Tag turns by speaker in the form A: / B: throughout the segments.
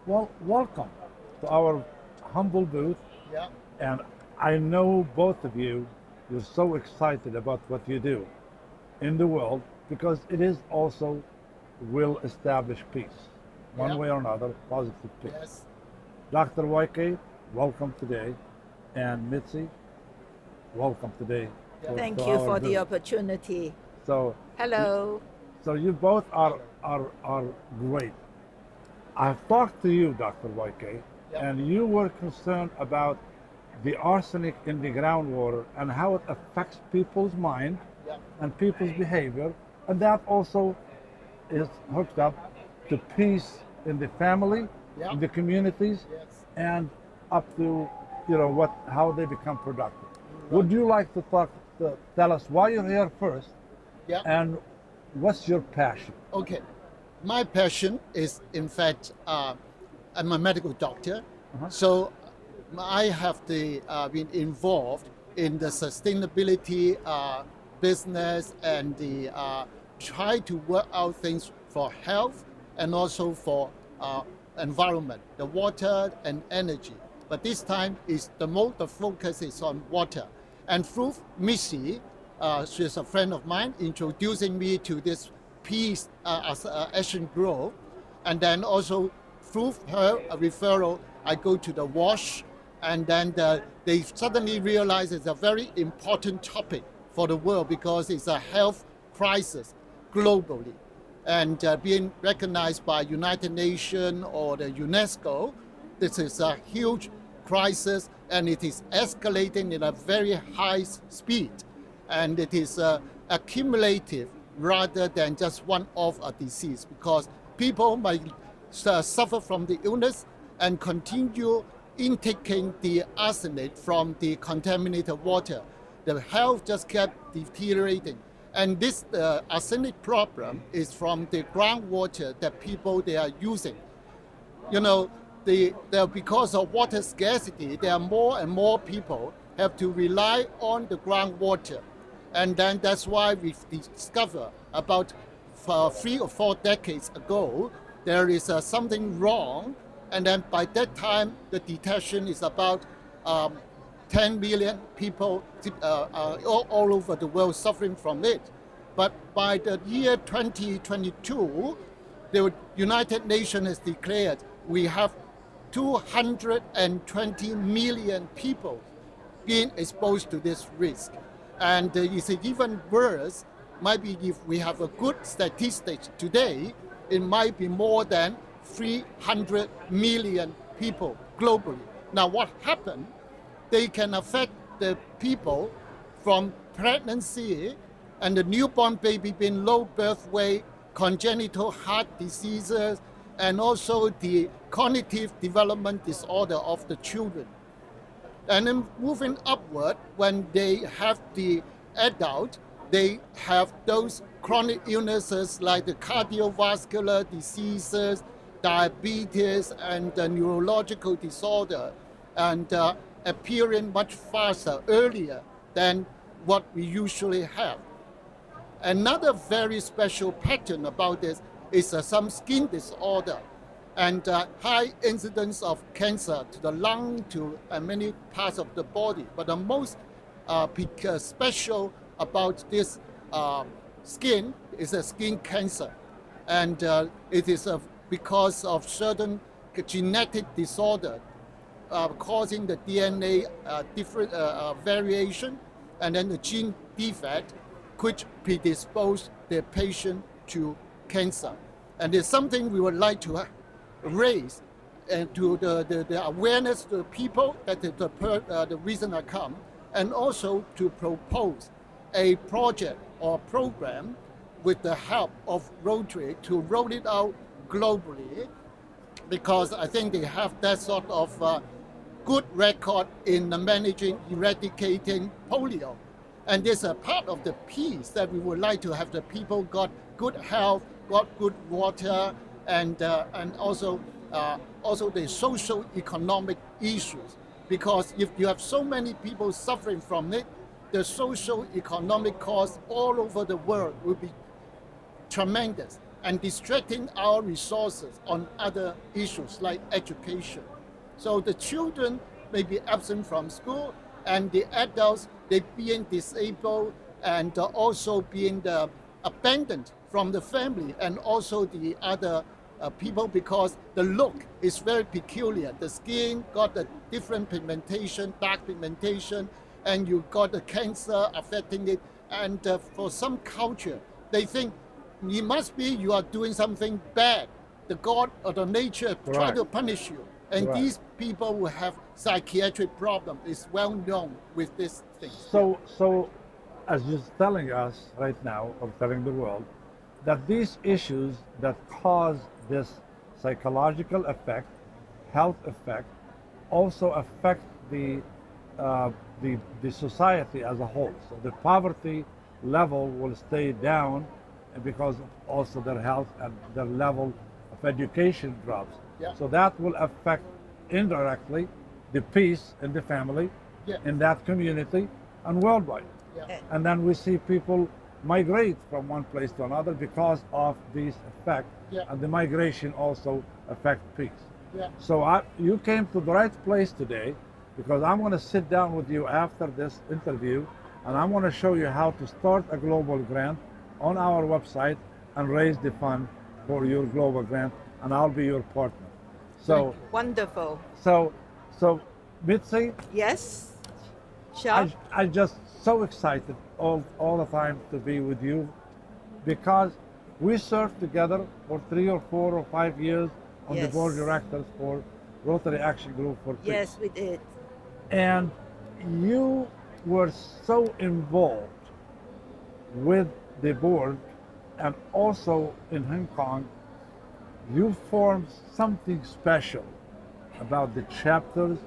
A: Well, welcome to our humble booth.
B: Yeah.
A: And I know both of you, you're so excited about what you do in the world because it is also will establish peace, one
B: Yeah.
A: way or another, positive peace.
B: Yes.
A: Dr. YK, welcome today. And Mitzi, welcome today
B: Yeah.
A: to
C: Thank you
A: our
C: for the
A: booth.
C: opportunity.
A: So,
C: Hello.
A: so you both are,
B: Hello.
A: are great. I've talked to you, Dr. YK,
B: Yeah.
A: and you were concerned about the arsenic in the groundwater and how it affects people's mind
B: Yeah.
A: and people's behavior, and that also is hooked up to peace in the family,
B: Yeah.
A: in the communities,
B: Yes.
A: and up to what how they become productive.
B: Right.
A: Would you like to tell us why you're here first,
B: Yeah.
A: and what's your passion?
B: Okay. My passion is, in fact, I'm a medical doctor,
A: Uh-huh.
B: so I have been involved in the sustainability business and the try to work out things for health and also for environment, the water and energy. But this time is the focus is on water. And through Missy, she's a friend of mine, introducing me to this peace as Asian Grove, and then also through her referral, I go to the WASH, and then they suddenly realize it's a very important topic for the world because it's a health crisis globally, and being recognized by United Nations or the UNESCO, this is a huge crisis, and it is escalating in a very high speed, and it is accumulative rather than just one-off a disease because people might suffer from the illness and continue intaking the arsenic from the contaminated water. The health just kept deteriorating. And this arsenic problem is from the groundwater that people they are using. You know, because of water scarcity, there are more and more people have to rely on the groundwater. And then that's why we discovered about 3 or 4 decades ago, there is something wrong. And then by that time, the detection is about 10 million people all over the world suffering from it. But by the year 2022, the United Nations has declared we have 220 million people being exposed to this risk. And it's even worse, might be if we have a good statistics today, it might be more than 300 million people globally. Now what happened, they can affect the people from pregnancy and the newborn baby being low birth weight, congenital heart diseases, and also the cognitive development disorder of the children. And then moving upward, when they have the adult, they have those chronic illnesses like the cardiovascular diseases, diabetes, and the neurological disorder, and appearing much faster, earlier than what we usually have. Another very special pattern about this is some skin disorder and high incidence of cancer to the lung, to many parts of the body. But the most special about this skin is a skin cancer. And it is because of certain genetic disorder causing the DNA different variation, and then the gene defect which predispose the patient to cancer. And it's something we would like to raise and to the awareness to the people that the reason I come, and also to propose a project or program with the help of Rotary to roll it out globally, because I think they have that sort of good record in managing, eradicating polio. And there's a part of the peace that we would like to have the people got good health, got good water, and also the social economic issues. Because if you have so many people suffering from it, the social economic cost all over the world will be tremendous. and distracting our resources on other issues like education. So the children may be absent from school, and the adults, they being disabled and also being abandoned from the family and also the other people, because the look is very peculiar. The skin got a different pigmentation, dark pigmentation, and you got the cancer affecting it. And for some culture, they think it must be you are doing something bad. The God or the nature try to punish you. And these people who have psychiatric problem is well known with this thing.
A: So as you're telling us right now, or telling the world, that these issues that cause this psychological effect, health effect, also affect the society as a whole. So the poverty level will stay down, and because of also their health and their level of education drops.
B: Yeah.
A: So that will affect indirectly the peace in the family,
B: Yeah.
A: in that community, and worldwide.
B: Yeah.
A: And then we see people migrate from one place to another because of these effects.
B: Yeah.
A: And the migration also affect peace.
B: Yeah.
A: So you came to the right place today, because I'm going to sit down with you after this interview, and I'm going to show you how to start a global grant on our website and raise the fund for your global grant, and I'll be your partner. So
C: Wonderful.
A: so Mitzi,
C: Yes. Sure.
A: I just so excited all the time to be with you, because we served together for 3 or 4 or 5 years on the
C: Yes.
A: board of directors for Rotary Action Group for Peace.
C: Yes, we did.
A: And you were so involved with the board, and also in Hong Kong, you formed something special about the chapters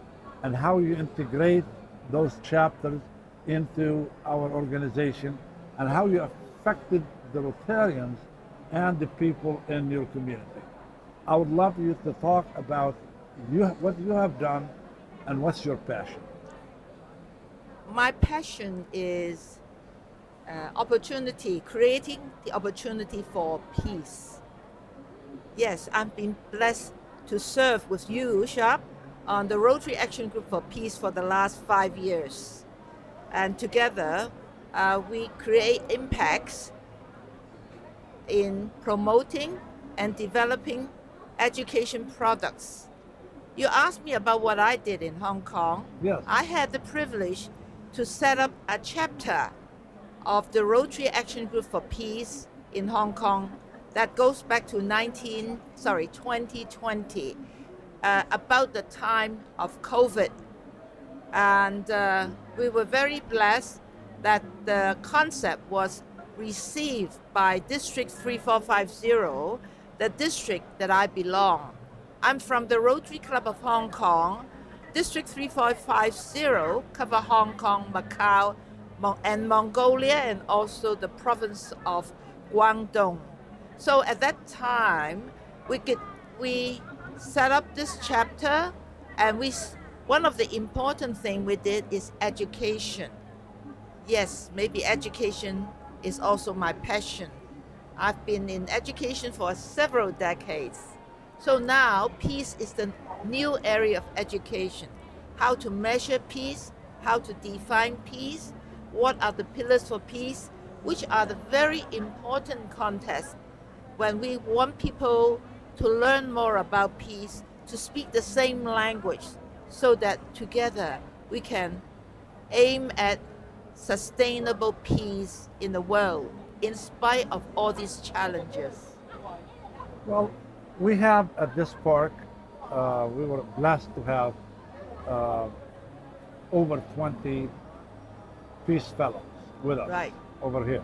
A: and how you integrate those chapters into our organization, and how you affected the Rotarians and the people in your community. I would love you to talk about what you have done and what's your passion.
C: My passion is opportunity, creating the opportunity for peace. Yes, I've been blessed to serve with you, Sharp, on the Rotary Action Group for Peace for the last 5 years. And together, we create impacts in promoting and developing education products. You asked me about what I did in Hong Kong.
A: Yes.
C: I had the privilege to set up a chapter of the Rotary Action Group for Peace in Hong Kong that goes back to 2020, about the time of COVID. And we were very blessed that the concept was received by District 3450, the district that I belong. I'm from the Rotary Club of Hong Kong. District 3450 cover Hong Kong, Macau, and Mongolia, and also the province of Guangdong. So at that time, we set up this chapter, and one of the important things we did is education. Yes, maybe education is also my passion. I've been in education for several decades. So now peace is the new area of education. How to measure peace, how to define peace, what are the pillars for peace, which are the very important contests when we want people to learn more about peace, to speak the same language, so that together we can aim at sustainable peace in the world in spite of all these challenges.
A: Well, we have at this park, we were blessed to have over 20 Peace Fellows with us
C: Right.
A: over here.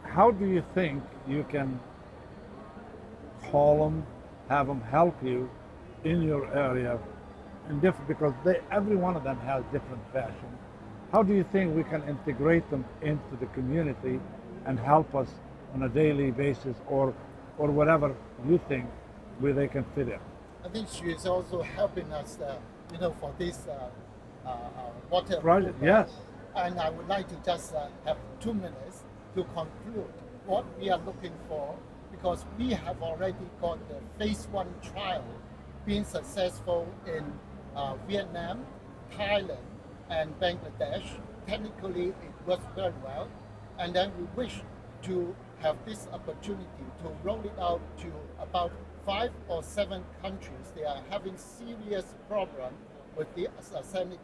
A: How do you think you can call them, have them help you in your area, because every one of them has different passions? How do you think we can integrate them into the community and help us on a daily basis, or whatever you think where they can fit in?
B: I think she is also helping us, for this water
A: Project,
B: program.
A: yes.
B: And I would like to just have 2 minutes to conclude what we are looking for because we have already got the phase 1 trial being successful in Vietnam, Thailand, and Bangladesh. Technically, it works very well. And then we wish to have this opportunity to roll it out to about 5 or 7 countries. They are having serious problem with the arsenic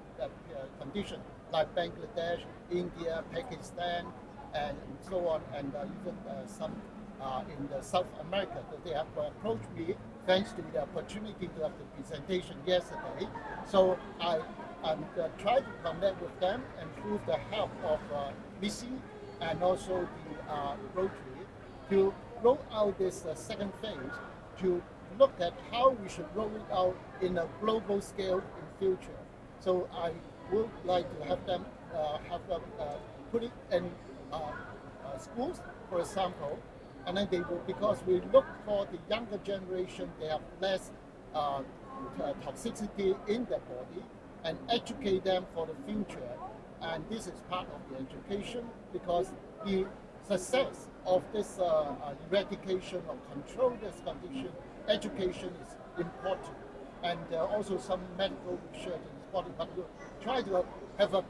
B: condition, like Bangladesh, India, Pakistan, and so on, and even some in the South America. They have approached me thanks to the opportunity to have the presentation yesterday. So I'm trying to connect with them, and through the help of Mitzi and also the Rotary, to roll out this second phase, to look at how we should roll it out in a global scale in future. So I would like to have them put it in schools, for example, and then they will, because we look for the younger generation, they have less toxicity in their body, and educate them for the future. And this is part of the education, because the success of this eradication or control this condition, education is important, and also some medical research in this body. But we'll try to have a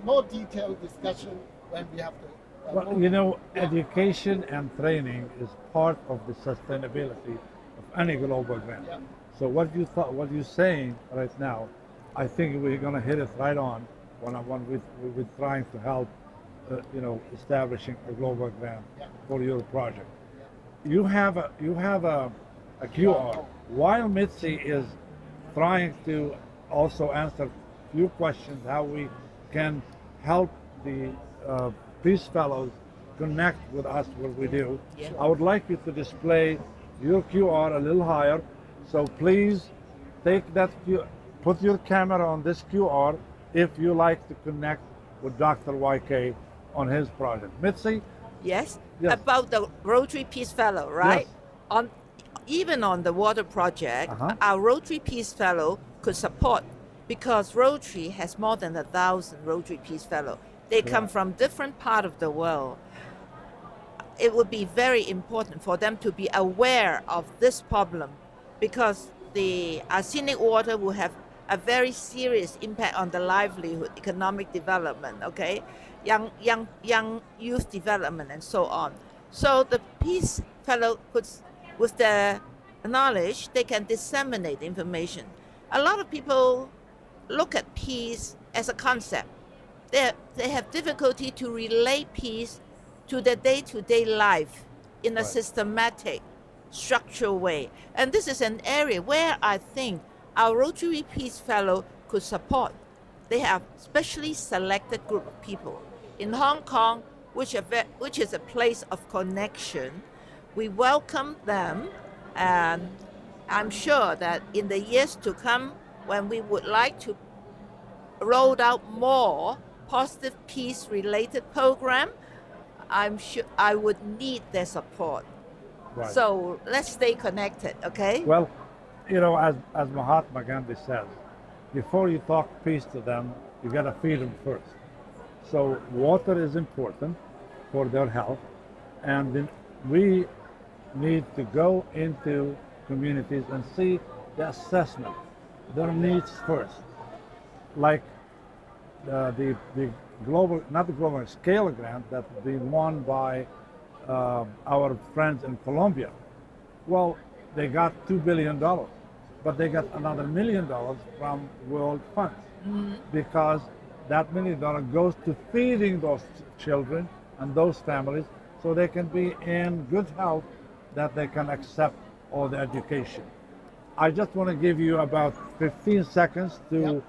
B: more detailed discussion when we have to.
A: Well, you know, education and training is part of the sustainability of any global grant.
B: Yeah.
A: So what you're saying right now, I think we're going to hit it right on when we're trying to help, establishing a global grant for your project. You have a QR. While Mitzi is trying to also answer few questions, how we can help the Peace Fellows connect with us, what we do.
C: Yeah.
A: I would like you to display your QR a little higher. So please take that put your camera on this QR if you like to connect with Dr. YK on his project. Mitzi?
C: Yes,
A: Yes.
C: about the Rotary Peace Fellow, right?
A: Yes.
C: Even on the water project,
A: Uh-huh.
C: our Rotary Peace Fellow could support, because Rotary has more than 1,000 Rotary Peace Fellow. They come from different part of the world. It would be very important for them to be aware of this problem, because the arsenic water will have a very serious impact on the livelihood, economic development, okay, young youth development, and so on. So the Peace Fellow could, with their knowledge, they can disseminate information. A lot of people look at peace as a concept. They have difficulty to relate peace to their day-to-day life in a systematic, structural way. And this is an area where I think our Rotary Peace Fellow could support. They have specially selected group of people. In Hong Kong, which is a place of connection, we welcome them, and I'm sure that in the years to come, when we would like to roll out more positive peace-related program, I'm sure I would need their support.
A: Right.
C: So let's stay connected, okay?
A: Well, as Mahatma Gandhi says, before you talk peace to them, you got to feed them first. So water is important for their health, and then we need to go into communities and see the assessment, their needs first. Like the global, not the global scale grant that's been won by our friends in Colombia. Well, they got $2 billion, but they got another $1 million from World Funds, because that $1 million goes to feeding those children and those families so they can be in good health, that they can accept all the education. I just want to give you about 15 seconds to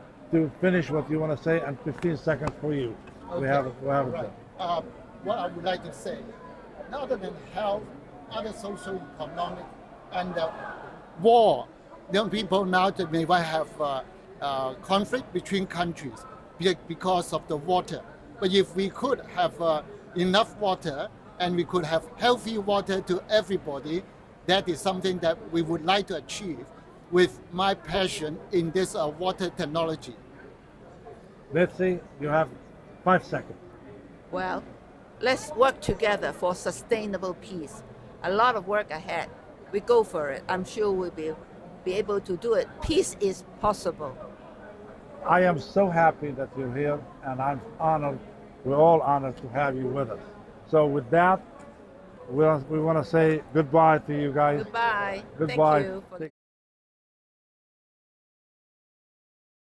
A: finish what you want to say, and 15 seconds for you.
B: Okay.
A: We have it.
B: Right. What I would like to say, other than health, other social, economic, and war, young people now they may have conflict between countries because of the water. But if we could have enough water, and we could have healthy water to everybody, that is something that we would like to achieve with my passion in this water technology.
A: Mitzi, you have 5 seconds.
C: Well, let's work together for sustainable peace. a lot of work ahead. We go for it. I'm sure we'll be able to do it. Peace is possible.
A: I am so happy that you're here, and I'm honored. We're all honored to have you with us. So with that, we want to say goodbye to you guys.
C: Goodbye.
A: Goodbye.
C: Thank you for